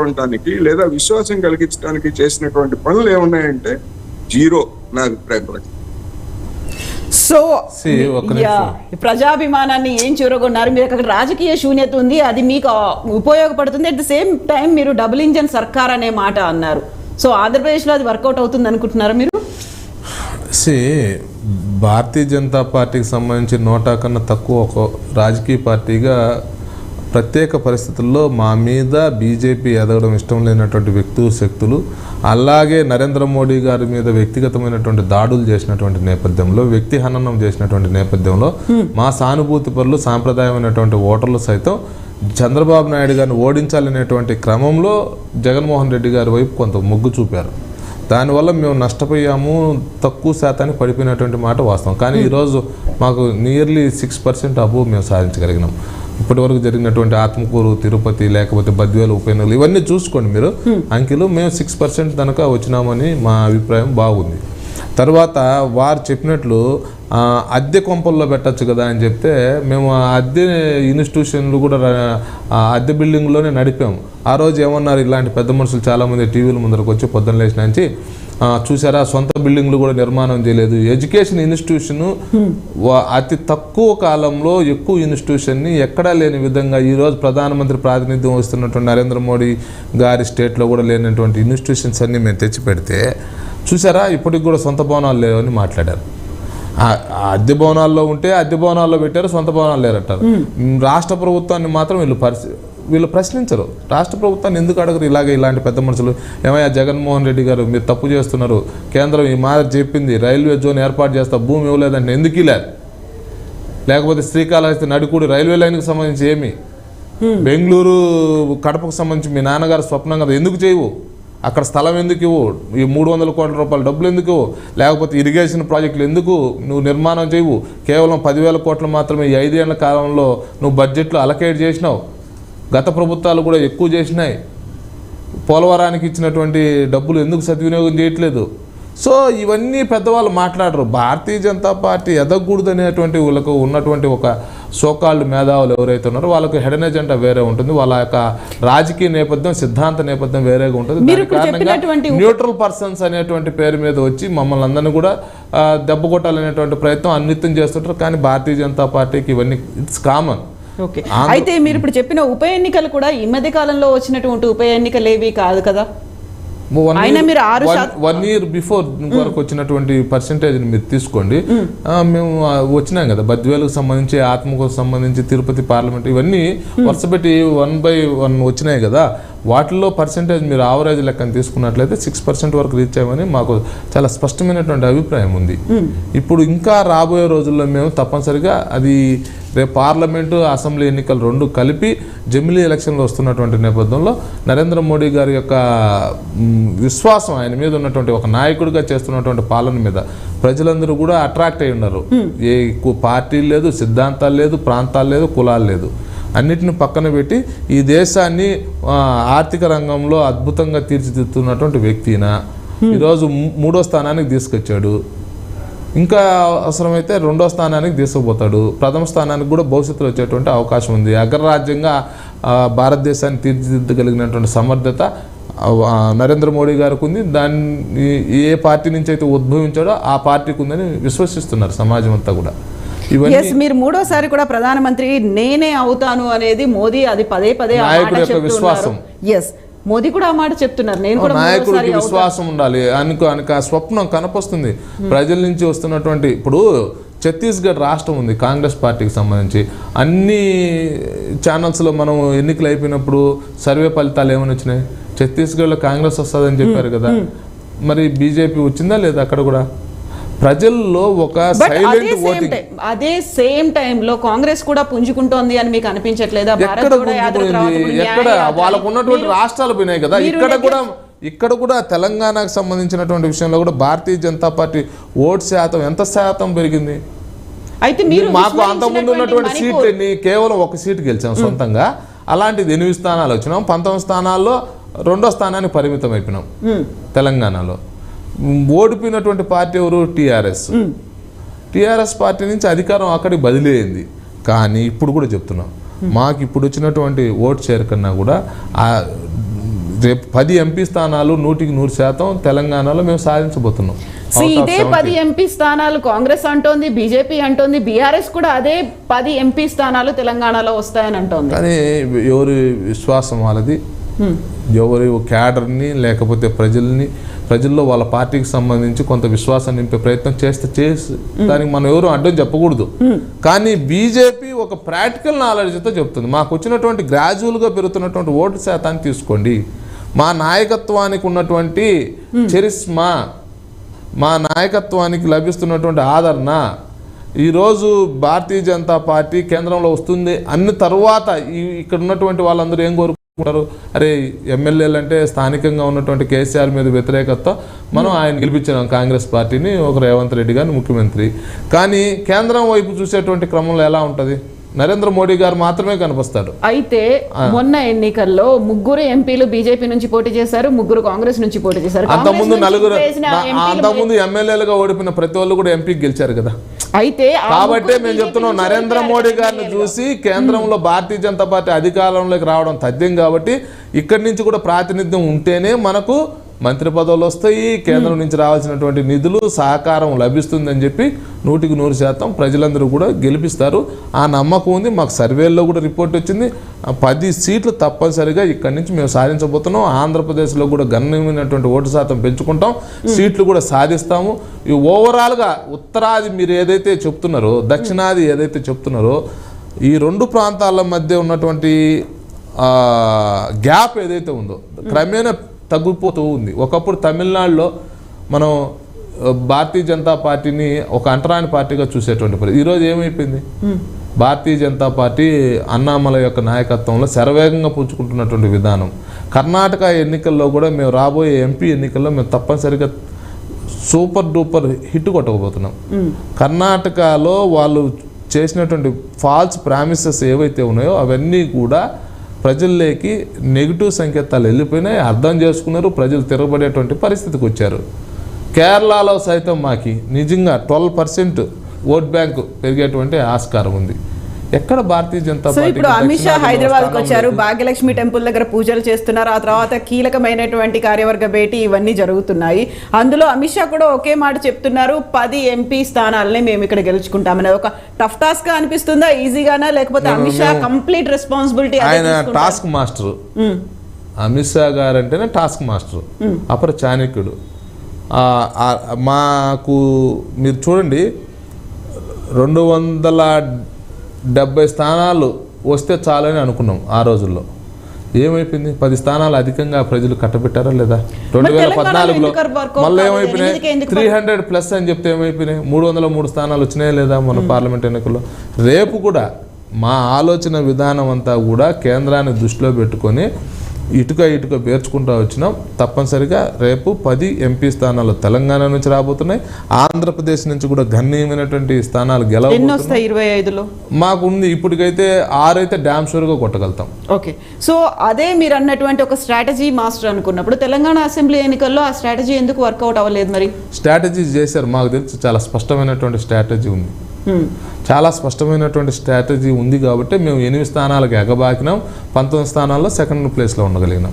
ఉండటానికి లేదా విశ్వాసం కలిగించడానికి చేసినటువంటి పనులు ఏమున్నాయంటే జీరో నా అభిప్రాయం ప్రకారం. సో ప్రజాభిమానాన్ని ఏం చూరగొన్నారు మీరు? అక్కడ రాజకీయ శూన్యత ఉంది, అది మీకు ఉపయోగపడుతుంది. అట్ ద సేమ్ టైం మీరు డబుల్ ఇంజన్ సర్కార్ అనే మాట అన్నారు. సో ఆంధ్రప్రదేశ్లో అది వర్కౌట్ అవుతుంది అనుకుంటున్నారా మీరు? భారతీయ జనతా పార్టీకి సంబంధించి నోటా కన్నా తక్కువ ఒక రాజకీయ పార్టీగా ప్రత్యేక పరిస్థితుల్లో మా మీద బీజేపీ ఎదగడం ఇష్టం లేనటువంటి శక్తులు, అలాగే నరేంద్ర మోడీ గారి మీద వ్యక్తిగతమైనటువంటి దాడులు చేసినటువంటి నేపథ్యంలో, వ్యక్తి హననం చేసినటువంటి నేపథ్యంలో మా సానుభూతి పరులు, సాంప్రదాయమైనటువంటి ఓటర్లు సైతం చంద్రబాబు నాయుడు గారిని ఓడించాలనేటువంటి క్రమంలో జగన్మోహన్ రెడ్డి గారి వైపు కొంత మొగ్గు చూపారు. దానివల్ల మేము నష్టపోయాము, తక్కువ శాతానికి పడిపోయినటువంటి మాట వాస్తవం. కానీ ఈరోజు మాకు నియర్లీ 6% అబోవ్ మేము సాధించగలిగినాం. ఇప్పటి వరకు జరిగినటువంటి ఆత్మకూరు, తిరుపతి, లేకపోతే బద్వేలు ఉప ఎన్నికలు ఇవన్నీ చూసుకోండి మీరు అంకెలు. మేము 6% కనుక వచ్చినామని మా అభిప్రాయం బాగుంది. తర్వాత వారు చెప్పినట్లు అద్దె కొంపల్లో పెట్టచ్చు కదా అని చెప్తే, మేము అద్దె ఇన్స్టిట్యూషన్లు కూడా అద్దె బిల్డింగ్లోనే నడిపాము. ఆ రోజు ఏమన్నారు, ఇలాంటి పెద్ద మనుషులు చాలామంది టీవీల ముందరకు వచ్చి పొద్దున్న లేచిన నుంచి చూసారా సొంత బిల్డింగ్లు కూడా నిర్మాణం చేయలేదు. ఎడ్యుకేషన్ ఇన్స్టిట్యూషన్ అతి తక్కువ కాలంలో ఎక్కువ ఇన్స్టిట్యూషన్ని ఎక్కడా లేని విధంగా ఈరోజు ప్రధానమంత్రి ప్రాతినిధ్యం వస్తున్నటువంటి నరేంద్ర మోడీ గారి స్టేట్లో కూడా లేనటువంటి ఇన్స్టిట్యూషన్స్ అన్నీ మేము తెచ్చిపెడితే చూసారా ఇప్పటికి కూడా సొంత భవనాలు లేవని మాట్లాడారు. అద్దె భవనాల్లో ఉంటే అద్దె భవనాల్లో పెట్టారు, సొంత భవనాలు లేరంటారు. రాష్ట్ర ప్రభుత్వాన్ని మాత్రం వీళ్ళు ప్రశ్నించరు. రాష్ట్ర ప్రభుత్వాన్ని ఎందుకు అడగరు? ఇలాంటి పెద్ద మనుషులు ఏమయ్యా జగన్మోహన్ రెడ్డి గారు మీరు తప్పు చేస్తున్నారు, కేంద్రం ఈ మాట చెప్పింది రైల్వే జోన్ ఏర్పాటు చేస్తా, భూమి ఇవ్వలేదంటే ఎందుకు ఇలారు? లేకపోతే శ్రీకాళహస్తి నడుకూడి రైల్వే లైన్కి సంబంధించి ఏమి, బెంగళూరు కడపకు సంబంధించి మీ నాన్నగారు స్వప్నం కదా, ఎందుకు చేయవు? అక్కడ స్థలం ఎందుకు ఇవ్వు? ఈ 300 కోట్ల రూపాయల డబ్బులు ఎందుకు ఇవ్వు? లేకపోతే ఇరిగేషన్ ప్రాజెక్టులు ఎందుకు నువ్వు నిర్మాణం చేయవు? కేవలం 10,000 కోట్లు మాత్రమే ఈ 5 ఏళ్ల కాలంలో నువ్వు బడ్జెట్లో అలకేట్ చేసినావు. గత ప్రభుత్వాలు కూడా ఎక్కువ చేసినాయి. పోలవరానికి ఇచ్చినటువంటి డబ్బులు ఎందుకు సద్వినియోగం చేయట్లేదు? సో ఇవన్నీ పెద్దవాళ్ళు మాట్లాడరు. భారతీయ జనతా పార్టీ ఎదగకూడదు అనేటువంటి వాళ్ళకు ఉన్నటువంటి ఒక సోకాళ్ళు మేధావులు ఎవరైతే ఉన్నారో వాళ్ళకి హెడెన్ ఎజెండా వేరే ఉంటుంది, వాళ్ళ యొక్క రాజకీయ నేపథ్యం, సిద్ధాంత నేపథ్యం వేరేగా ఉంటుంది. దాని కారణంగా న్యూట్రల్ పర్సన్స్ అనేటువంటి పేరు మీద వచ్చి మమ్మల్ని అందరినీ కూడా దెబ్బ కొట్టాలనేటువంటి ప్రయత్నం అన్నిత్యం చేస్తుంటారు. కానీ భారతీయ జనతా పార్టీకి ఇవన్నీ ఇట్స్ కామన్. ఓకే, అయితే మీరు ఇప్పుడు చెప్పిన ఉప ఎన్నికలు కూడా ఈ మధ్య కాలంలో వచ్చినటువంటి ఉప ఎన్నికలు ఏవి కాదు కదా? 1 year బిఫోర్ వరకు వచ్చినటువంటి పర్సెంటేజ్ని మీరు తీసుకోండి. మేము వచ్చినాం కదా, బద్వేలకు సంబంధించి, ఆత్మకూరుకు సంబంధించి, తిరుపతి పార్లమెంట్ ఇవన్నీ వరుసపెట్టి 1/1 వచ్చినాయి కదా. వాటిల్లో పర్సెంటేజ్ మీరు ఆవరేజ్ లెక్కను తీసుకున్నట్లయితే 6% వరకు రీచ్ అయ్యామని మాకు చాలా స్పష్టమైనటువంటి అభిప్రాయం ఉంది. ఇప్పుడు ఇంకా రాబోయే రోజుల్లో మేము తప్పనిసరిగా అది రేపు పార్లమెంటు, అసెంబ్లీ ఎన్నికలు రెండు కలిపి జమిలీ ఎలక్షన్లు వస్తున్నటువంటి నేపథ్యంలో నరేంద్ర మోడీ గారి యొక్క విశ్వాసం, ఆయన మీద ఉన్నటువంటి ఒక నాయకుడిగా చేస్తున్నటువంటి పాలన మీద ప్రజలందరూ కూడా అట్రాక్ట్ అయి ఉన్నారు. ఏ పార్టీలు లేదు, సిద్ధాంతాలు లేదు, ప్రాంతాలు లేదు, కులాలు లేదు, అన్నిటిని పక్కన పెట్టి ఈ దేశాన్ని ఆర్థిక రంగంలో అద్భుతంగా తీర్చిదిద్దుతున్నటువంటి వ్యక్తిన ఈరోజు 3వ స్థానానికి తీసుకొచ్చాడు. ఇంకా అవసరమైతే 2వ స్థానానికి తీసుకుపోతాడు. ప్రథమ స్థానానికి కూడా భవిష్యత్తులో వచ్చేటువంటి అవకాశం ఉంది. అగ్రరాజ్యంగా భారతదేశాన్ని తీర్చిదిద్దగలిగినటువంటి సమర్థత నరేంద్ర మోడీ గారికి ఉంది. దాన్ని ఏ పార్టీ నుంచి అయితే ఉద్భవించాడో ఆ పార్టీకి ఉందని విశ్వసిస్తున్నారు సమాజం అంతా కూడా. మీరు 3వసారి కూడా ప్రధానమంత్రి నేనే అవుతాను అనేది మోదీ అది పదే నాయకుడి యొక్క విశ్వాసం. మోదీ కూడా ఆ మాట చెప్తున్నారు. నేను కూడా నాయకుడికి విశ్వాసం ఉండాలి. ఆయనకు ఆ స్వప్నం కనపొస్తుంది ప్రజల నుంచి వస్తున్నటువంటి. ఇప్పుడు ఛత్తీస్గఢ్ రాష్ట్రం ఉంది కాంగ్రెస్ పార్టీకి సంబంధించి. అన్ని ఛానల్స్లో మనం ఎన్నికలు అయిపోయినప్పుడు సర్వే ఫలితాలు ఏమని వచ్చినాయి? ఛత్తీస్గఢ్లో కాంగ్రెస్ వస్తుందని చెప్పారు కదా. మరి బీజేపీ వచ్చిందా లేదా? అక్కడ కూడా ప్రజల్లో ఒక సైలెంట్ ఓటింగ్. అదే సేమ్ టైంలో కాంగ్రెస్ కూడా పుంజుకుంటోంది అని మీకు అనిపించట్లేదా? ఎక్కడ వాళ్ళకు ఉన్నటువంటి రాష్ట్రాలు పోయినాయి కదా. ఇక్కడ కూడా తెలంగాణకు సంబంధించినటువంటి విషయంలో కూడా భారతీయ జనతా పార్టీ ఓటు శాతం ఎంత శాతం పెరిగింది? అయితే మాకు అంతకుముందు ఉన్నటువంటి సీట్లన్నీ కేవలం 1 సీటు గెలిచాం సొంతంగా. అలాంటిది 8 స్థానాలు వచ్చినాం. 19 స్థానాల్లో 2వ స్థానానికి పరిమితం అయిపోయినాం తెలంగాణలో. ఓడిపోయినటువంటి పార్టీ ఎవరు? టీఆర్ఎస్ పార్టీ నుంచి అధికారం అక్కడికి బదిలీ అయింది. కానీ ఇప్పుడు కూడా చెప్తున్నాం, మాకు ఇప్పుడు వచ్చినటువంటి ఓట్ షేర్ కన్నా కూడా రేపు 10 ఎంపీ స్థానాలు 100% తెలంగాణలో మేము సాధించబోతున్నాం. సో ఇదే 10 ఎంపీ స్థానాలు కాంగ్రెస్ అంటోంది, బీజేపీ అంటోంది, బీఆర్ఎస్ కూడా అదే 10 ఎంపీ స్థానాలు తెలంగాణలో వస్తాయని అంటోంది. కానీ ఎవరి విశ్వాసం వాళ్ళది, ఎవరి క్యాడర్ని లేకపోతే ప్రజల్లో వాళ్ళ పార్టీకి సంబంధించి కొంత విశ్వాసం నింపే ప్రయత్నం చేసి దానికి మనం ఎవరు అడ్డం చెప్పకూడదు. కానీ బీజేపీ ఒక ప్రాక్టికల్ నాలెడ్జ్తో చెప్తుంది, మాకు వచ్చినటువంటి గ్రాడ్యువల్గా పెరుగుతున్నటువంటి ఓటు శాతాన్ని తీసుకోండి, మా నాయకత్వానికి ఉన్నటువంటి చరిస్మా, మా నాయకత్వానికి లభిస్తున్నటువంటి ఆదరణ, ఈరోజు భారతీయ జనతా పార్టీ కేంద్రంలో వస్తుంది అన్న తర్వాత ఇక్కడ ఉన్నటువంటి వాళ్ళందరూ ఏం కోరుకుంటారు, అరే ఎమ్మెల్యేలు అంటే స్థానికంగా ఉన్నటువంటి కేసీఆర్ మీద వ్యతిరేకత, మనం ఆయన గెలిపించాం కాంగ్రెస్ పార్టీని, ఒక రేవంత్ రెడ్డి గారిని ముఖ్యమంత్రి. కానీ కేంద్రం వైపు చూసేటువంటి క్రమంలో ఎలా ఉంటుంది, నరేంద్ర మోడీ గారు మాత్రమే కనిపిస్తాడు. అయితే మొన్న ఎన్నికల్లో 3 ఎంపీలు బీజేపీ నుంచి పోటీ చేశారు, 3 కాంగ్రెస్ నుంచి పోటీ చేశారు. అంతకుముందు ఎమ్మెల్యేలుగా ఓడిపోయిన ప్రతి వాళ్ళు కూడా ఎంపీకి గెలిచారు కదా. అయితే కాబట్టి మేము చెప్తున్నాం, నరేంద్ర మోడీ గారిని చూసి కేంద్రంలో భారతీయ జనతా పార్టీ అధికారంలోకి రావడం తథ్యం. కాబట్టి ఇక్కడి నుంచి కూడా ప్రాతినిధ్యం ఉంటేనే మనకు మంత్రి పదవులు వస్తాయి, కేంద్రం నుంచి రావాల్సినటువంటి నిధులు సహకారం లభిస్తుందని చెప్పి 100% ప్రజలందరూ కూడా గెలిపిస్తారు. ఆ నమ్మకం ఉంది. మాకు సర్వేల్లో కూడా రిపోర్ట్ వచ్చింది, 10 సీట్లు తప్పనిసరిగా ఇక్కడి నుంచి మేము సాధించబోతున్నాం. ఆంధ్రప్రదేశ్లో కూడా గణనీయమైనటువంటి ఓటు శాతం పెంచుకుంటాం, సీట్లు కూడా సాధిస్తాము. ఈ ఓవరాల్గా ఉత్తరాది మీరు ఏదైతే చెప్తున్నారో, దక్షిణాది ఏదైతే చెప్తున్నారో, ఈ 2 ప్రాంతాల మధ్య ఉన్నటువంటి గ్యాప్ ఏదైతే ఉందో క్రమేణా తగ్గిపోతూ ఉంది. ఒకప్పుడు తమిళనాడులో మనం భారతీయ జనతా పార్టీని ఒక అంటరాని పార్టీగా చూసేటువంటి పరిస్థితి ఈరోజు ఏమైపోయింది, భారతీయ జనతా పార్టీ అన్నామల యొక్క నాయకత్వంలో శరవేగంగా పుంజుకుంటున్నటువంటి విధానం. కర్ణాటక ఎన్నికల్లో కూడా మేము రాబోయే ఎంపీ ఎన్నికల్లో మేము తప్పనిసరిగా సూపర్ డూపర్ హిట్ కొట్టకపోతున్నాం. కర్ణాటకలో వాళ్ళు చేసినటువంటి ఫాల్స్ ప్రామిసెస్ ఏవైతే ఉన్నాయో అవన్నీ కూడా ప్రజల్లోకి నెగిటివ్ సంకేతాలు వెళ్ళిపోయినాయి, అర్థం చేసుకున్నారు, ప్రజలు తిరగబడేటువంటి పరిస్థితికి వచ్చారు. కేరళలో సైతం మాకి నిజంగా 12% ఓట్ బ్యాంక్ పెరిగేటువంటి ఆస్కారం ఉంది. ఎక్కడ భారతీయ జనతా పార్టీ ఇప్పుడు అమిత్ షా హైదరాబాద్కి వచ్చారు, భాగ్యలక్ష్మి టెంపుల్ దగ్గర పూజలు చేస్తున్నారు, ఆ తర్వాత కీలకమైనటువంటి కార్యవర్గ భేటీ ఇవన్నీ జరుగుతున్నాయి. అందులో అమిత్ షా కూడా ఒకే మాట చెప్తున్నారు, 10 ఎంపీ స్థానాలని మేము ఇక్కడ గెలుచుకుంటామని. ఒక టఫ్ టాస్క్ గా అనిపిస్తుందా, ఈజీగానా, లేకపోతే అమిత్ షా కంప్లీట్ రెస్పాన్సిబిలిటీ? ఆయన టాస్క్ మాస్టర్, అమిత్ షా గారు అంటేనే టాస్క్ మాస్టర్, అపర చాణక్యుడు. మాకు మీరు చూడండి, 270 స్థానాలు వస్తే చాలని అనుకున్నాం ఆ రోజుల్లో. ఏమైపోయింది, 10 స్థానాలు అధికంగా ప్రజలు కట్టబెట్టారా లేదా? 2014లో మళ్ళీ ఏమైపోయినాయి, 300+ అని చెప్తే ఏమైపోయినాయి, 303 స్థానాలు వచ్చినాయా లేదా మన పార్లమెంట్ ఎన్నికల్లో? రేపు కూడా మా ఆలోచన విధానం అంతా కూడా కేంద్రాన్ని దృష్టిలో పెట్టుకొని ఇటుక పేర్చుకుంటూ వచ్చినాం. తప్పనిసరిగా రేపు 10 ఎంపీ స్థానాలు తెలంగాణ నుంచి రాబోతున్నాయి, ఆంధ్రప్రదేశ్ నుంచి కూడా గణనీయమైనటువంటి స్థానాలు గెలవబోతున్నాయి. 25లో మాకు ఉంది, ఇప్పటికైతే 6 అయితే డ్యామ్ షూర్గా కొట్టగలుగుతాం. ఓకే, సో అదే మీరు అన్నటువంటి ఒక స్ట్రాటజీ మాస్టర్ అనుకున్నప్పుడు తెలంగాణ అసెంబ్లీ ఎన్నికల్లో ఆ స్ట్రాటజీ ఎందుకు వర్కౌట్ అవ్వలేదు? మరి స్ట్రాటజీ చేశారు, మాకు తెలిసి చాలా స్పష్టమైనటువంటి స్ట్రాటజీ ఉంది, చాలా స్పష్టమైనటువంటి స్ట్రాటజీ ఉంది. కాబట్టి మేము 8 స్థానాలకు ఎగబాకినాం, 19 స్థానాల్లో సెకండ్ ప్లేస్లో ఉండగలిగినాం.